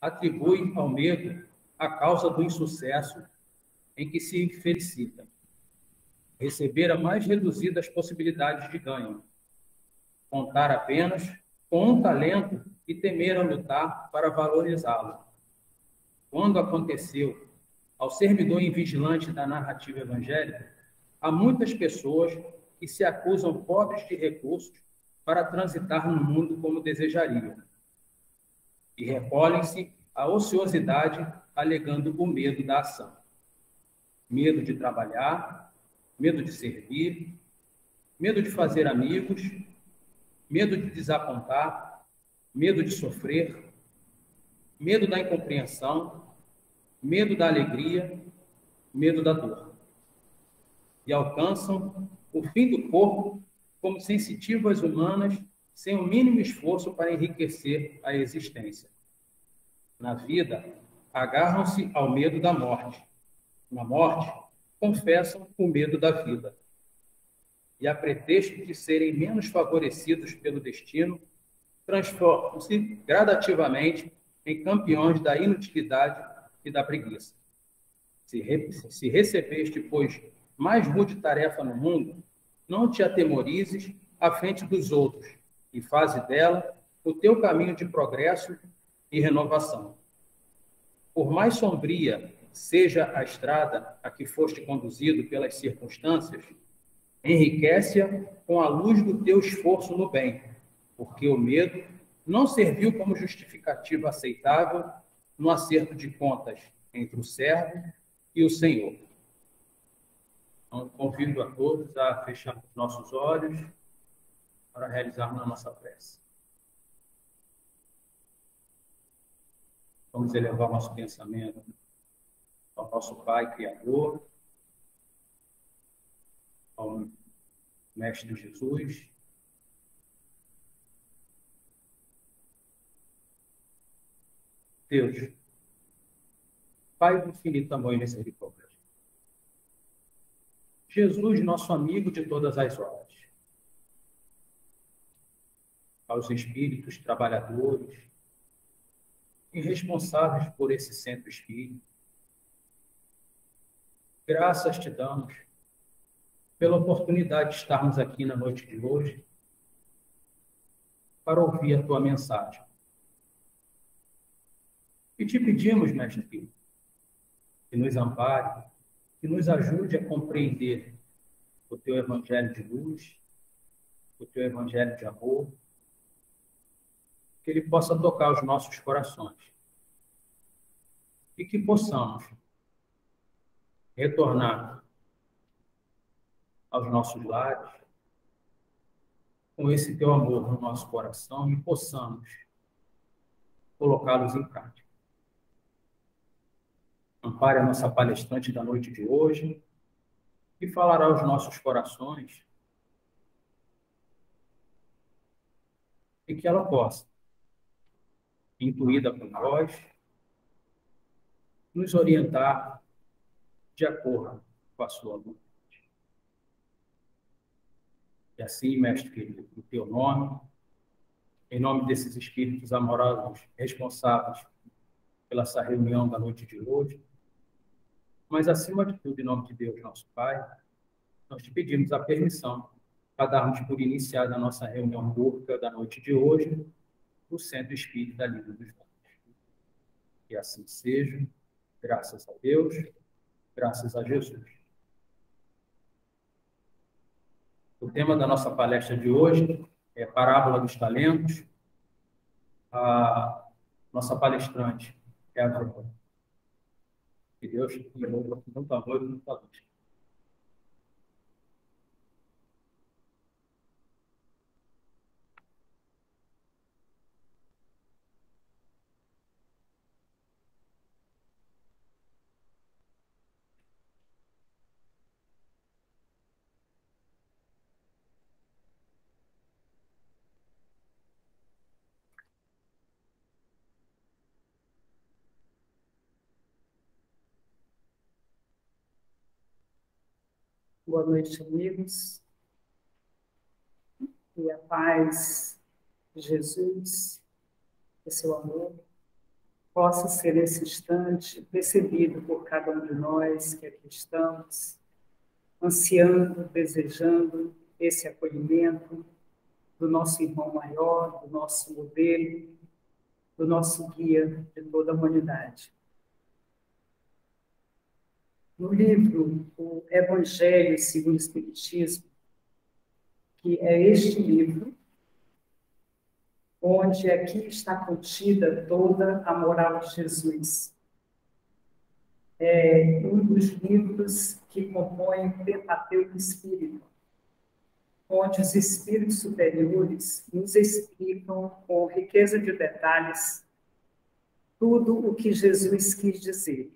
atribui ao medo a causa do insucesso em que se felicita, receber as mais reduzidas possibilidades de ganho, contar apenas com um talento e temer a lutar para valorizá-lo. Quando aconteceu ao servidor invigilante da narrativa evangélica, há muitas pessoas que se acusam pobres de recursos para transitar no mundo como desejariam, e recolhem-se à ociosidade alegando o medo da ação. Medo de trabalhar, medo de servir, medo de fazer amigos, medo de desapontar, medo de sofrer, medo da incompreensão, medo da alegria, medo da dor. E alcançam o fim do corpo como sensitivas humanas sem o mínimo esforço para enriquecer a existência. Na vida, agarram-se ao medo da morte. Na morte, confessam o medo da vida. E, a pretexto de serem menos favorecidos pelo destino, transformam-se gradativamente em campeões da inutilidade e da preguiça. Se recebeste, pois, mais rude tarefa no mundo, não te atemorizes à frente dos outros e faze dela o teu caminho de progresso e renovação. Por mais sombria seja a estrada a que foste conduzido pelas circunstâncias, enriquece-a com a luz do teu esforço no bem, porque o medo não serviu como justificativa aceitável no acerto de contas entre o servo e o Senhor. Então, convido a todos a fechar os nossos olhos para realizarmos a nossa prece. Vamos elevar nosso pensamento ao nosso Pai Criador, ao Mestre Jesus, Deus, Pai do infinito amor e misericórdia. Jesus, nosso amigo de todas as horas. Aos espíritos trabalhadores e responsáveis por esse centro espírita, graças te damos pela oportunidade de estarmos aqui na noite de hoje para ouvir a tua mensagem. E te pedimos, Mestre, que nos ampare, que nos ajude a compreender o teu evangelho de luz, o teu evangelho de amor, que ele possa tocar os nossos corações e que possamos retornar aos nossos lares com esse teu amor no nosso coração e possamos colocá-los em prática. Ampare a nossa palestrante da noite de hoje e falará aos nossos corações e que ela possa, intuída por nós, nos orientar de acordo com a sua vontade. E assim, Mestre querido, em teu nome, em nome desses espíritos amorosos responsáveis pela essa reunião da noite de hoje, mas acima de tudo, em nome de Deus, nosso Pai, nós te pedimos a permissão para darmos por iniciada a nossa reunião pública da noite de hoje no Centro Espírita Livre dos Mundos. Que assim seja, graças a Deus, graças a Jesus. O tema da nossa palestra de hoje é Parábola dos Talentos. A nossa palestrante é a Verônica. Que Deus te louve com muito amor e muita luz. Boa noite, amigos. E a paz de Jesus, o seu amor, possa ser nesse instante percebido por cada um de nós que aqui estamos, ansiando, desejando esse acolhimento do nosso irmão maior, do nosso modelo, do nosso guia de toda a humanidade. No livro O Evangelho segundo o Espiritismo, que é este livro, onde aqui está contida toda a moral de Jesus. É um dos livros que compõem o Pentateuco Espírita, onde os espíritos superiores nos explicam com riqueza de detalhes tudo o que Jesus quis dizer.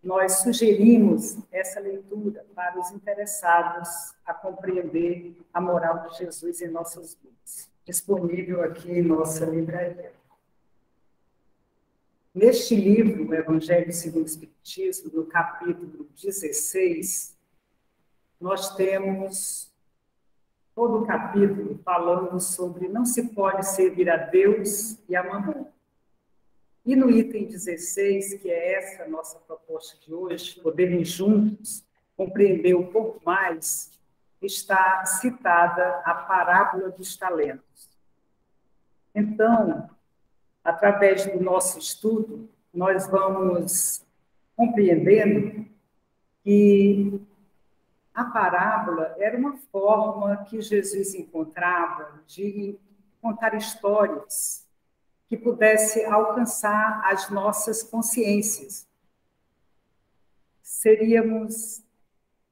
Nós sugerimos essa leitura para os interessados a compreender a moral de Jesus em nossas vidas. Disponível aqui em nossa livraria. Neste livro, o Evangelho segundo o Espiritismo, no capítulo 16, nós temos todo o capítulo falando sobre não se pode servir a Deus e a Mamon. E no item 16, que é essa nossa proposta de hoje, podermos juntos compreender um pouco mais, está citada a parábola dos talentos. Então, através do nosso estudo, nós vamos compreendendo que a parábola era uma forma que Jesus encontrava de contar histórias que pudesse alcançar as nossas consciências. Seríamos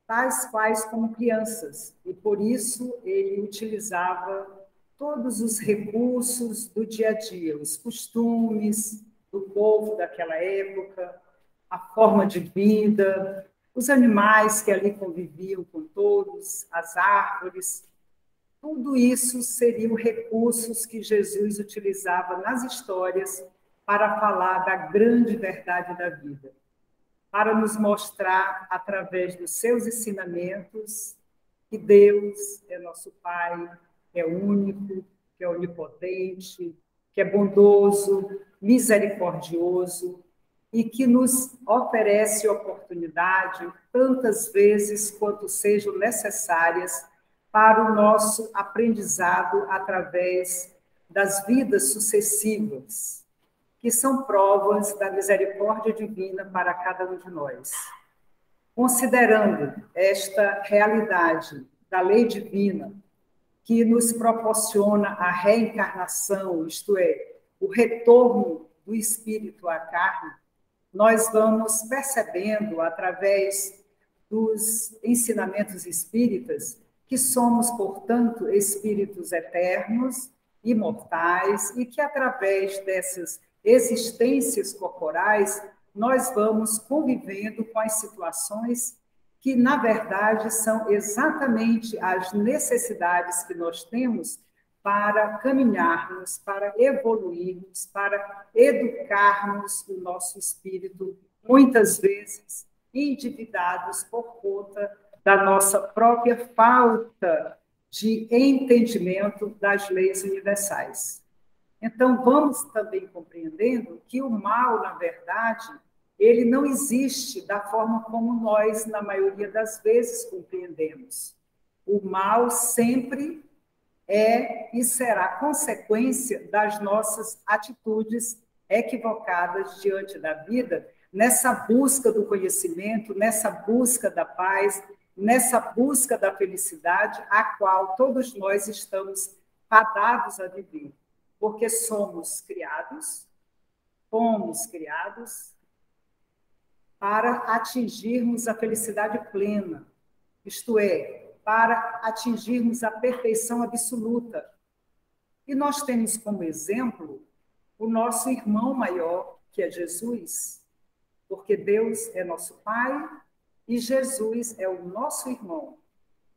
tais quais como crianças, e por isso ele utilizava todos os recursos do dia a dia, os costumes do povo daquela época, a forma de vida, os animais que ali conviviam com todos, as árvores. Tudo isso seriam recursos que Jesus utilizava nas histórias para falar da grande verdade da vida, para nos mostrar, através dos seus ensinamentos, que Deus é nosso Pai, que é único, que é onipotente, que é bondoso, misericordioso e que nos oferece oportunidade, tantas vezes quanto sejam necessárias, para o nosso aprendizado através das vidas sucessivas, que são provas da misericórdia divina para cada um de nós. Considerando esta realidade da lei divina, que nos proporciona a reencarnação, isto é, o retorno do espírito à carne, nós vamos percebendo, através dos ensinamentos espíritas, que somos, portanto, espíritos eternos, imortais, e que, através dessas existências corporais, nós vamos convivendo com as situações que, na verdade, são exatamente as necessidades que nós temos para caminharmos, para evoluirmos, para educarmos o nosso espírito, muitas vezes endividados por conta da nossa própria falta de entendimento das leis universais. Então, vamos também compreendendo que o mal, na verdade, ele não existe da forma como nós, na maioria das vezes, compreendemos. O mal sempre é e será consequência das nossas atitudes equivocadas diante da vida, nessa busca do conhecimento, nessa busca da paz, nessa busca da felicidade, a qual todos nós estamos fadados a viver, porque fomos criados para atingirmos a felicidade plena, isto é, para atingirmos a perfeição absoluta. E nós temos como exemplo o nosso irmão maior, que é Jesus, porque Deus é nosso Pai e Jesus é o nosso irmão,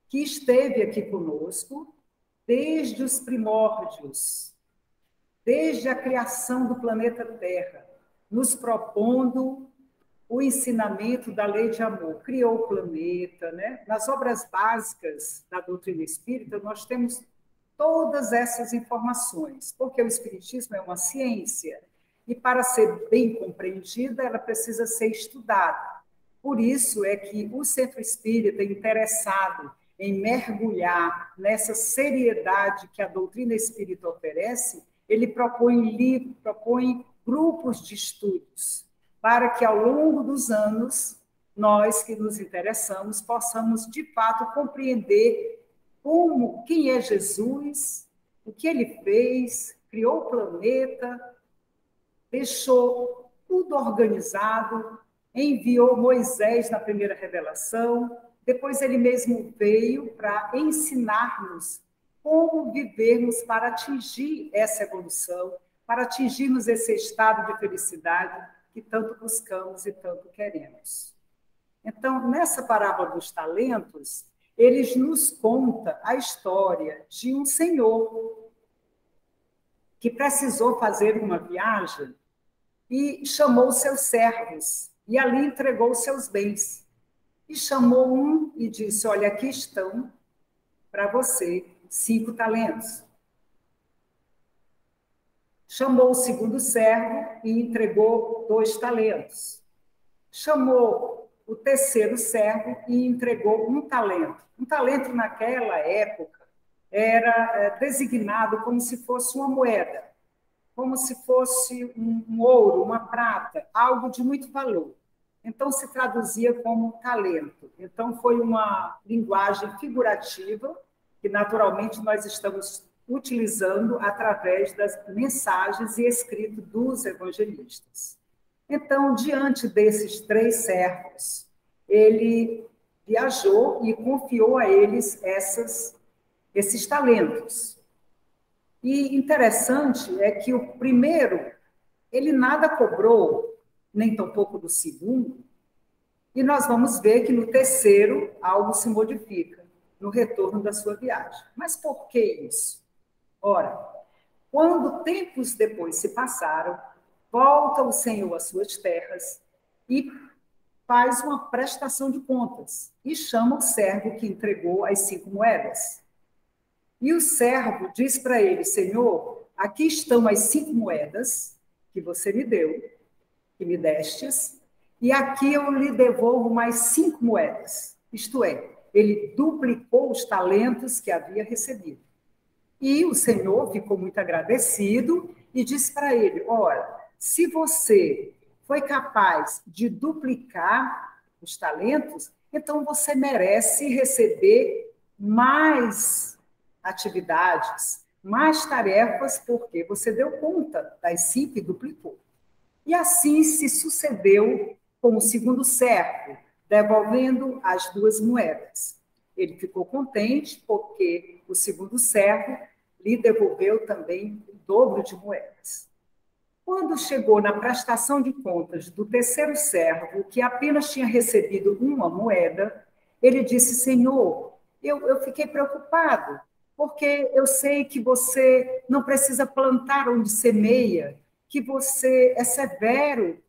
que esteve aqui conosco desde os primórdios, desde a criação do planeta Terra, nos propondo o ensinamento da lei de amor. Criou o planeta, né? Nas obras básicas da doutrina espírita, nós temos todas essas informações, porque o espiritismo é uma ciência, e para ser bem compreendida, ela precisa ser estudada. Por isso é que o Centro Espírita, interessado em mergulhar nessa seriedade que a doutrina espírita oferece, ele propõe livros, propõe grupos de estudos, para que, ao longo dos anos, nós que nos interessamos possamos, de fato, compreender quem é Jesus, o que ele fez, criou o planeta, deixou tudo organizado, enviou Moisés na primeira revelação, depois ele mesmo veio para ensinar-nos como vivermos para atingir essa evolução, para atingirmos esse estado de felicidade que tanto buscamos e tanto queremos. Então, nessa parábola dos talentos, eles nos conta a história de um senhor que precisou fazer uma viagem e chamou seus servos, e ali entregou seus bens. E chamou um e disse, olha, aqui estão para você 5 talentos. Chamou o segundo servo e entregou 2 talentos. Chamou o terceiro servo e entregou 1 talento. 1 talento, naquela época, era designado como se fosse uma moeda, como se fosse um ouro, uma prata, algo de muito valor. Então, se traduzia como talento. Então, foi uma linguagem figurativa que, naturalmente, nós estamos utilizando através das mensagens e escrito dos evangelistas. Então, diante desses 3 servos, ele viajou e confiou a eles esses talentos. E interessante é que o primeiro, ele nada cobrou, nem tampouco do segundo, e nós vamos ver que no terceiro algo se modifica, no retorno da sua viagem. Mas por que isso? Ora, quando tempos depois se passaram, volta o Senhor às suas terras e faz uma prestação de contas e chama o servo que entregou as 5 moedas. E o servo diz para ele, Senhor, aqui estão as 5 moedas que você me deu, que me destes, e aqui eu lhe devolvo mais 5 moedas. Isto é, ele duplicou os talentos que havia recebido. E o Senhor ficou muito agradecido e disse para ele, olha, se você foi capaz de duplicar os talentos, então você merece receber mais atividades, mais tarefas, porque você deu conta das 5 e duplicou. E assim se sucedeu com o segundo servo, devolvendo as 2 moedas. Ele ficou contente porque o segundo servo lhe devolveu também o dobro de moedas. Quando chegou na prestação de contas do terceiro servo, que apenas tinha recebido 1 moeda, ele disse, Senhor, eu fiquei preocupado, porque eu sei que você não precisa plantar onde semeia, que você é severo.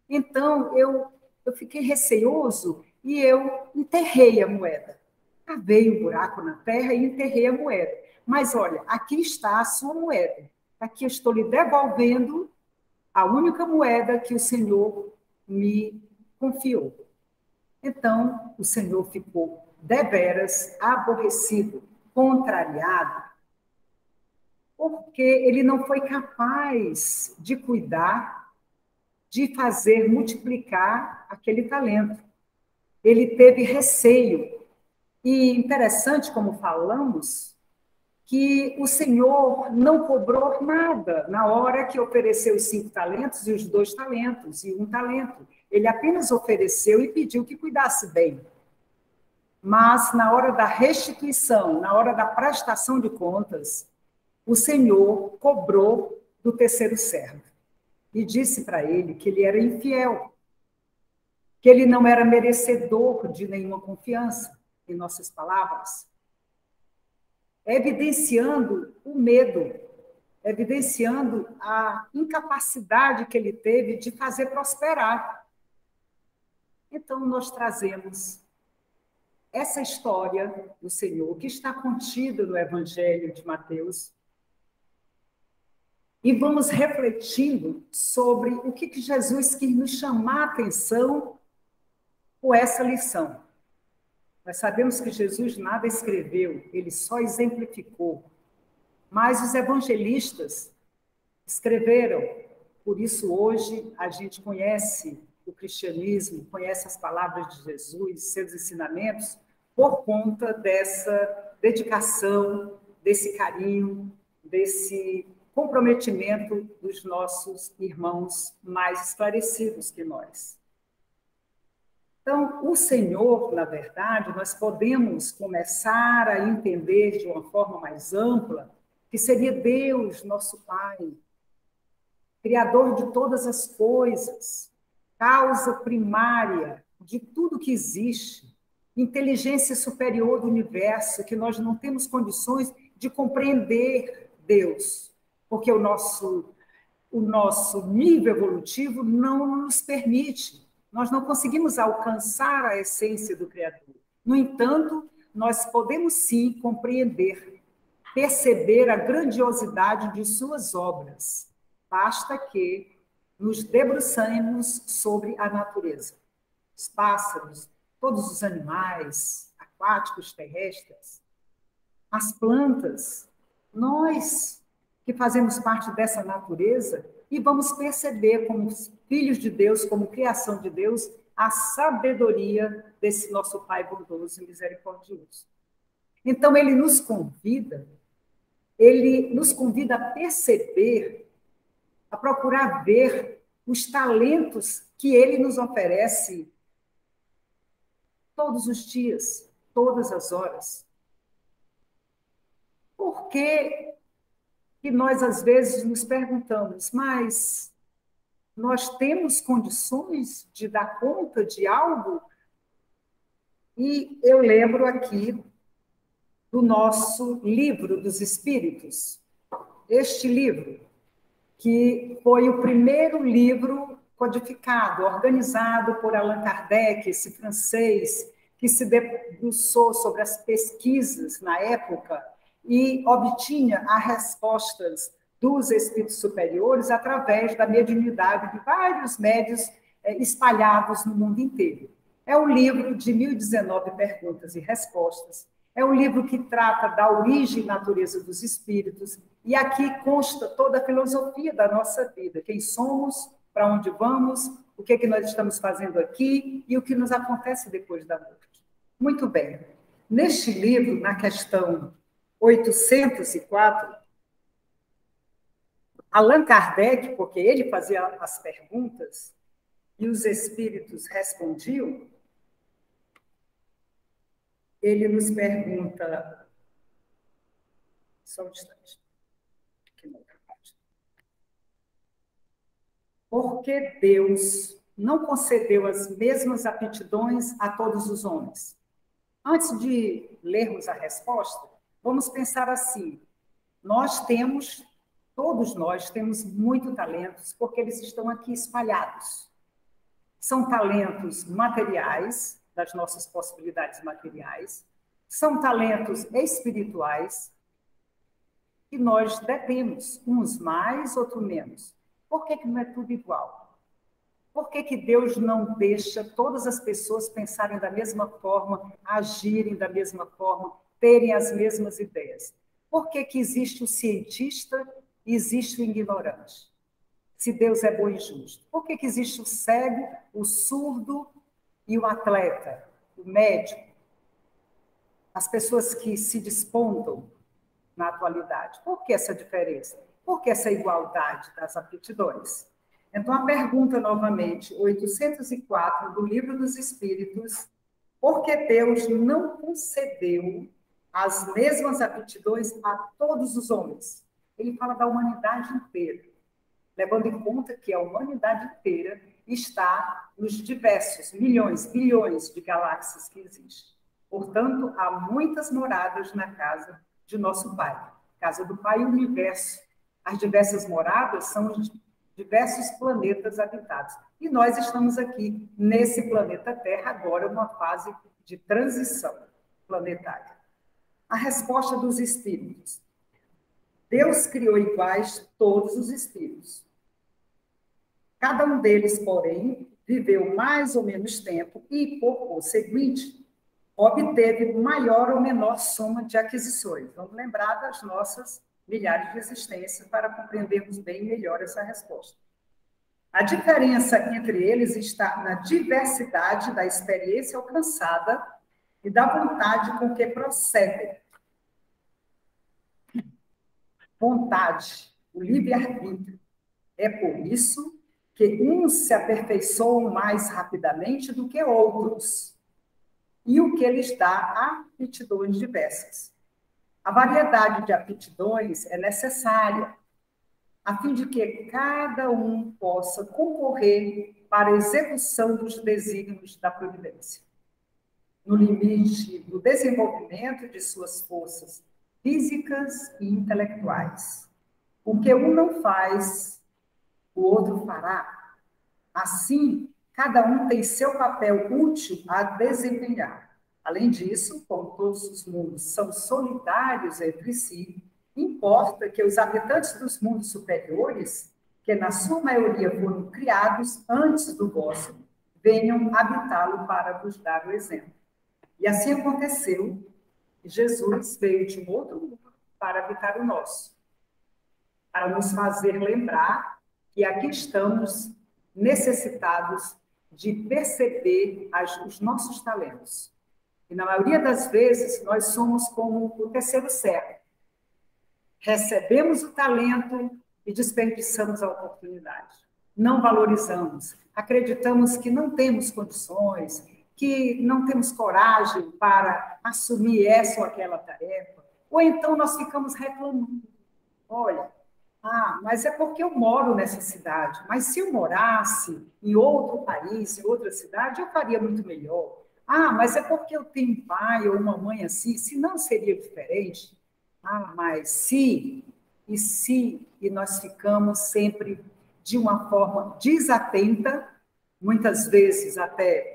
Então, eu fiquei receoso e eu enterrei a moeda. Cavei um buraco na terra e enterrei a moeda. Mas, olha, aqui está a sua moeda. Aqui eu estou lhe devolvendo a única moeda que o Senhor me confiou. Então, o Senhor ficou deveras aborrecido, contrariado, porque ele não foi capaz de cuidar, de fazer multiplicar aquele talento. Ele teve receio. E interessante, como falamos, que o Senhor não cobrou nada na hora que ofereceu os 5 talentos e os 2 talentos e 1 talento. Ele apenas ofereceu e pediu que cuidasse bem. Mas na hora da restituição, na hora da prestação de contas, o Senhor cobrou do terceiro servo e disse para ele que ele era infiel, que ele não era merecedor de nenhuma confiança, em nossas palavras, evidenciando o medo, evidenciando a incapacidade que ele teve de fazer prosperar. Então, nós trazemos essa história do Senhor, que está contida no Evangelho de Mateus, e vamos refletindo sobre o que Jesus quis nos chamar a atenção com essa lição. Nós sabemos que Jesus nada escreveu, ele só exemplificou. Mas os evangelistas escreveram. Por isso, hoje, a gente conhece o cristianismo, conhece as palavras de Jesus, seus ensinamentos, por conta dessa dedicação, desse carinho, desse comprometimento dos nossos irmãos mais esclarecidos que nós. Então, o Senhor, na verdade, nós podemos começar a entender de uma forma mais ampla que seria Deus, nosso Pai, Criador de todas as coisas, causa primária de tudo que existe, inteligência superior do universo, que nós não temos condições de compreender Deus, porque o nosso nível evolutivo não nos permite. Nós não conseguimos alcançar a essência do Criador. No entanto, nós podemos sim compreender, perceber a grandiosidade de suas obras. Basta que nos debruçemos sobre a natureza. Os pássaros, todos os animais, aquáticos, terrestres, as plantas, nós que fazemos parte dessa natureza e vamos perceber como filhos de Deus, como criação de Deus, a sabedoria desse nosso Pai bondoso e misericordioso. Então, ele nos convida a perceber, a procurar ver os talentos que ele nos oferece todos os dias, todas as horas. Por que nós, às vezes, nos perguntamos, mas nós temos condições de dar conta de algo? E eu lembro aqui do nosso livro dos Espíritos. Este livro, que foi o primeiro livro codificado, organizado por Allan Kardec, esse francês, que se debruçou sobre as pesquisas na época e obtinha as respostas dos espíritos superiores através da mediunidade de vários médios espalhados no mundo inteiro. É um livro de 1019 perguntas e respostas. É um livro que trata da origem e natureza dos espíritos, e aqui consta toda a filosofia da nossa vida, quem somos, para onde vamos, o que nós estamos fazendo aqui e o que nos acontece depois da morte. Muito bem. Neste livro, na questão 804, Allan Kardec, porque ele fazia as perguntas e os espíritos respondiam, ele nos pergunta... Só um instante. Aqui na outra página. Por que Deus não concedeu as mesmas aptidões a todos os homens? Antes de lermos a resposta, vamos pensar assim. Todos nós temos muitos talentos, porque eles estão aqui espalhados. São talentos materiais, das nossas possibilidades materiais, são talentos espirituais que nós detemos, uns mais, outros menos. Por que não é tudo igual? Por que Deus não deixa todas as pessoas pensarem da mesma forma, agirem da mesma forma, terem as mesmas ideias? Por que existe o cientista e existe o ignorante? Se Deus é bom e justo. Por que existe o cego, o surdo e o atleta, o médico? As pessoas que se despontam na atualidade. Por que essa diferença? Por que essa igualdade das aptidões? Então, a pergunta, novamente, 804, do Livro dos Espíritos, por que Deus não concedeu as mesmas aptidões a todos os homens? Ele fala da humanidade inteira, levando em conta que a humanidade inteira está nos diversos milhões, bilhões de galáxias que existem. Portanto, há muitas moradas na casa de nosso Pai. Casa do Pai, o universo. As diversas moradas são os diversos planetas habitados. E nós estamos aqui, nesse planeta Terra, agora, numa fase de transição planetária. A resposta dos espíritos. Deus criou iguais todos os espíritos. Cada um deles, porém, viveu mais ou menos tempo e, por conseguinte, obteve maior ou menor soma de aquisições. Vamos lembrar das nossas milhares de existências para compreendermos bem melhor essa resposta. A diferença entre eles está na diversidade da experiência alcançada e da vontade com que procedem. Vontade, o livre-arbítrio. É por isso que uns se aperfeiçoam mais rapidamente do que outros, e o que lhes dá aptidões diversas. A variedade de aptidões é necessária, a fim de que cada um possa concorrer para a execução dos desígnios da providência, no limite do desenvolvimento de suas forças físicas e intelectuais. O que um não faz, o outro fará. Assim, cada um tem seu papel útil a desempenhar. Além disso, como todos os mundos são solidários entre si, importa que os habitantes dos mundos superiores, que na sua maioria foram criados antes do vosso, venham habitá-lo para vos dar o exemplo. E assim aconteceu. Jesus veio de um outro mundo para habitar o nosso, para nos fazer lembrar que aqui estamos necessitados de perceber os nossos talentos. E na maioria das vezes, nós somos como o terceiro cego. Recebemos o talento e desperdiçamos a oportunidade. Não valorizamos, acreditamos que não temos condições, que não temos coragem para assumir essa ou aquela tarefa, ou então nós ficamos reclamando. Olha, mas é porque eu moro nessa cidade, mas se eu morasse em outro país, em outra cidade, eu faria muito melhor. Mas é porque eu tenho um pai ou uma mãe assim, se não seria diferente. Mas se, e nós ficamos sempre de uma forma desatenta, muitas vezes até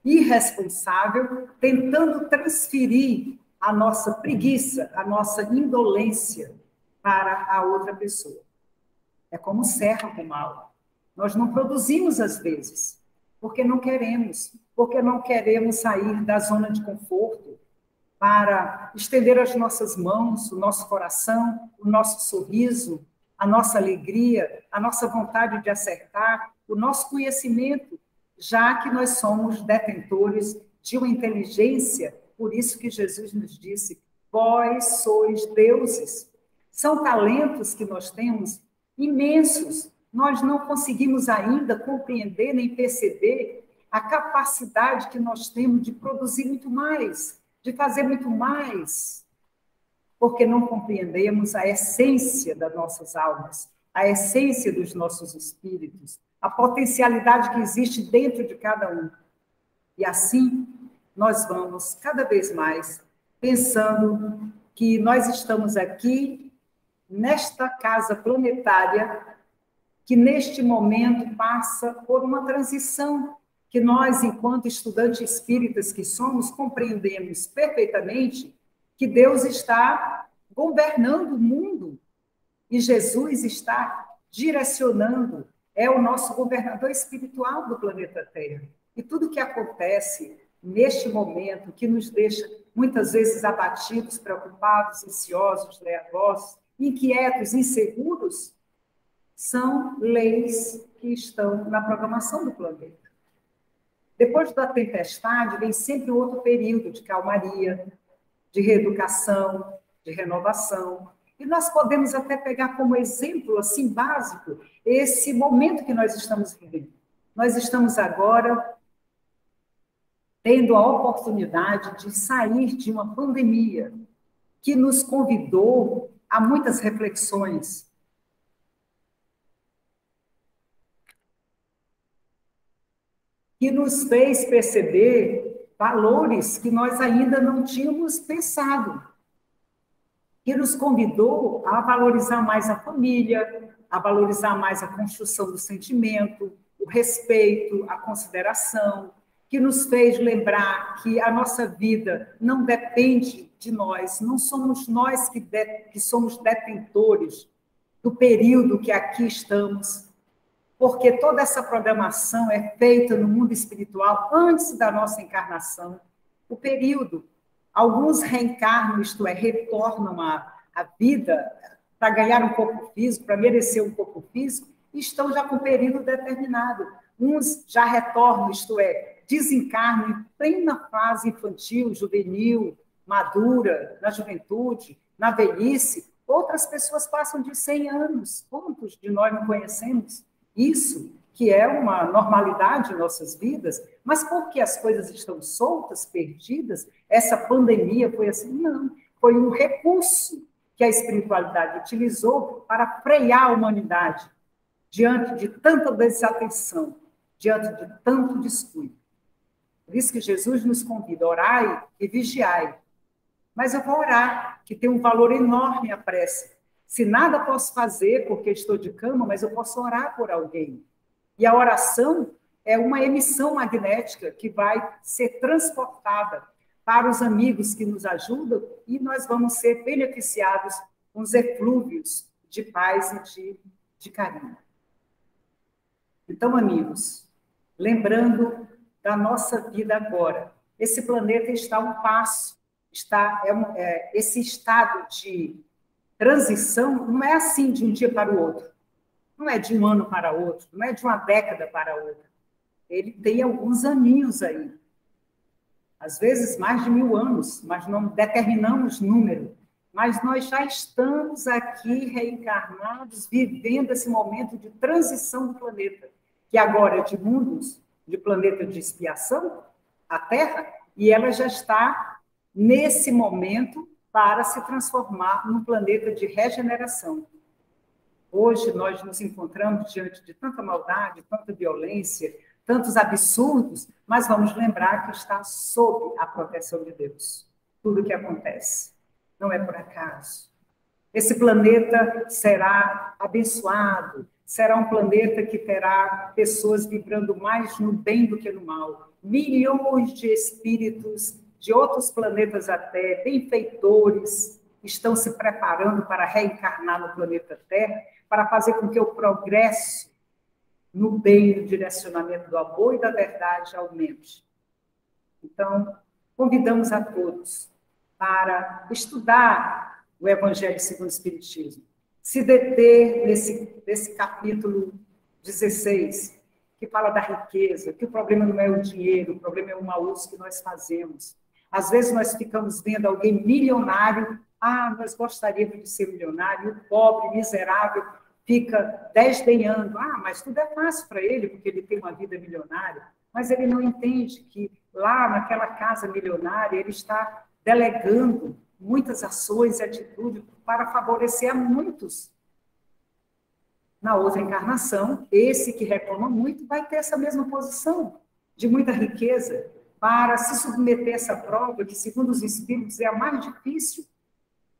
irresponsável, tentando transferir a nossa preguiça, a nossa indolência para a outra pessoa. É como serra com mal. Nós não produzimos às vezes, porque não queremos sair da zona de conforto para estender as nossas mãos, o nosso coração, o nosso sorriso, a nossa alegria, a nossa vontade de acertar, o nosso conhecimento, já que nós somos detentores de uma inteligência, por isso que Jesus nos disse, vós sois deuses. São talentos que nós temos imensos, nós não conseguimos ainda compreender nem perceber a capacidade que nós temos de produzir muito mais, de fazer muito mais, porque não compreendemos a essência das nossas almas, a essência dos nossos espíritos, a potencialidade que existe dentro de cada um. E assim, nós vamos cada vez mais pensando que nós estamos aqui, nesta casa planetária, que neste momento passa por uma transição, que nós, enquanto estudantes espíritas que somos, compreendemos perfeitamente que Deus está governando o mundo e Jesus está direcionando, é o nosso governador espiritual do planeta Terra. E tudo que acontece neste momento, que nos deixa muitas vezes abatidos, preocupados, ansiosos, nervosos, inquietos, inseguros, são leis que estão na programação do planeta. Depois da tempestade, vem sempre outro período de calmaria, de reeducação, de renovação. E nós podemos até pegar como exemplo, assim, básico, esse momento que nós estamos vivendo. Nós estamos agora tendo a oportunidade de sair de uma pandemia que nos convidou a muitas reflexões. Que nos fez perceber valores que nós ainda não tínhamos pensado, que nos convidou a valorizar mais a família, a valorizar mais a construção do sentimento, o respeito, a consideração, que nos fez lembrar que a nossa vida não depende de nós, não somos nós que somos detentores do período que aqui estamos, porque toda essa programação é feita no mundo espiritual antes da nossa encarnação. O período, alguns reencarnam, isto é, retornam à vida para ganhar um corpo físico, para merecer um corpo físico, e estão já com um período determinado. Uns já retornam, isto é, desencarnam em plena fase infantil, juvenil, madura, na juventude, na velhice. Outras pessoas passam de 100 anos. Quantos de nós não conhecemos isso, que é uma normalidade em nossas vidas? Mas porque as coisas estão soltas, perdidas, essa pandemia foi assim? Não, foi um recurso que a espiritualidade utilizou para frear a humanidade diante de tanta desatenção, diante de tanto descuido. Por isso que Jesus nos convida, orai e vigiai. Mas eu vou orar, que tem um valor enorme a prece. Se nada posso fazer porque estou de cama, mas eu posso orar por alguém. E a oração é uma emissão magnética que vai ser transportada para os amigos que nos ajudam e nós vamos ser beneficiados com os eflúvios de paz e de carinho. Então, amigos, lembrando da nossa vida agora, esse planeta está a um passo, esse estado de transição não é assim de um dia para o outro, não é de um ano para outro, não é de uma década para outra. Ele tem alguns aninhos aí, às vezes mais de 1000 anos, mas não determinamos número. Mas nós já estamos aqui reencarnados, vivendo esse momento de transição do planeta, que agora é de mundos, de planeta de expiação, a Terra, e ela já está nesse momento para se transformar num planeta de regeneração. Hoje nós nos encontramos diante de tanta maldade, tanta violência, tantos absurdos, mas vamos lembrar que está sob a proteção de Deus. Tudo o que acontece não é por acaso. Esse planeta será abençoado, será um planeta que terá pessoas vibrando mais no bem do que no mal. Milhões de espíritos de outros planetas até, benfeitores, estão se preparando para reencarnar no planeta Terra, para fazer com que o progresso no bem, no direcionamento do amor e da verdade aumente. Então, convidamos a todos para estudar o Evangelho segundo o Espiritismo, se deter nesse capítulo 16, que fala da riqueza, que o problema não é o dinheiro, o problema é o mau uso que nós fazemos. Às vezes nós ficamos vendo alguém milionário, nós gostaríamos de ser milionário, o pobre, miserável, fica desdenhando, mas tudo é fácil para ele, porque ele tem uma vida milionária, mas ele não entende que lá naquela casa milionária ele está delegando muitas ações e atitudes para favorecer a muitos. Na outra encarnação, esse que reclama muito vai ter essa mesma posição de muita riqueza para se submeter a essa prova, que, segundo os espíritos, é a mais difícil,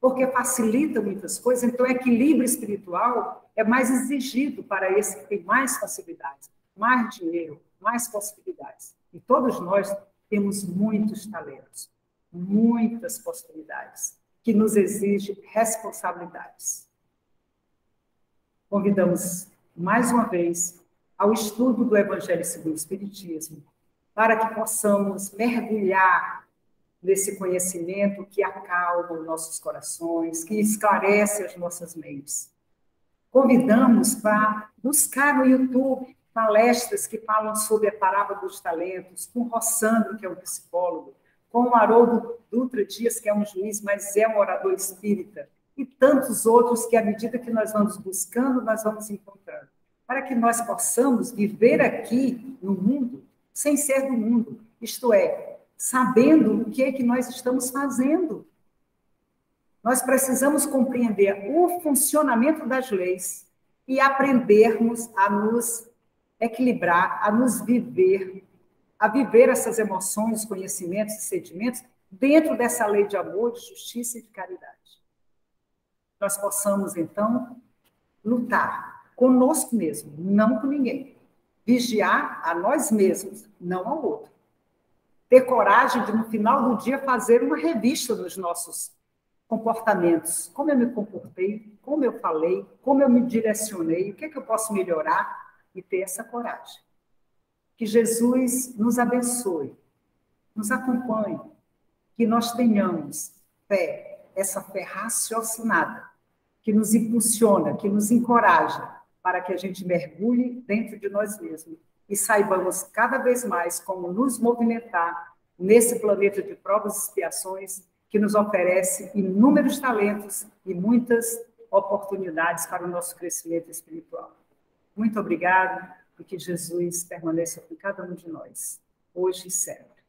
porque facilita muitas coisas. Então, o equilíbrio espiritual é mais exigido para esse que tem mais facilidades, mais dinheiro, mais possibilidades. E todos nós temos muitos talentos, muitas possibilidades, que nos exigem responsabilidades. Convidamos, mais uma vez, ao estudo do Evangelho segundo o Espiritismo, para que possamos mergulhar nesse conhecimento que acalma os nossos corações, que esclarece as nossas mentes. Convidamos para buscar no YouTube palestras que falam sobre a parábola dos talentos, com Rossandro, que é um psicólogo, com o Haroldo Dutra Dias, que é um juiz, mas é um orador espírita, e tantos outros que, à medida que nós vamos buscando, nós vamos encontrando, para que nós possamos viver aqui no mundo sem ser do mundo, isto é, sabendo o que é que nós estamos fazendo. Nós precisamos compreender o funcionamento das leis e aprendermos a nos equilibrar, a nos viver, a viver essas emoções, conhecimentos e sentimentos dentro dessa lei de amor, de justiça e de caridade. Nós possamos, então, lutar conosco mesmo, não com ninguém. Vigiar a nós mesmos, não ao outro. ter coragem de, no final do dia, fazer uma revista dos nossos comportamentos. Como eu me comportei, como eu falei, como eu me direcionei, o que é que eu posso melhorar e ter essa coragem. Que Jesus nos abençoe, nos acompanhe, que nós tenhamos fé, essa fé raciocinada, que nos impulsiona, que nos encoraja, para que a gente mergulhe dentro de nós mesmos e saibamos cada vez mais como nos movimentar nesse planeta de provas e expiações que nos oferece inúmeros talentos e muitas oportunidades para o nosso crescimento espiritual. Muito obrigada e que Jesus permaneça com cada um de nós, hoje e sempre.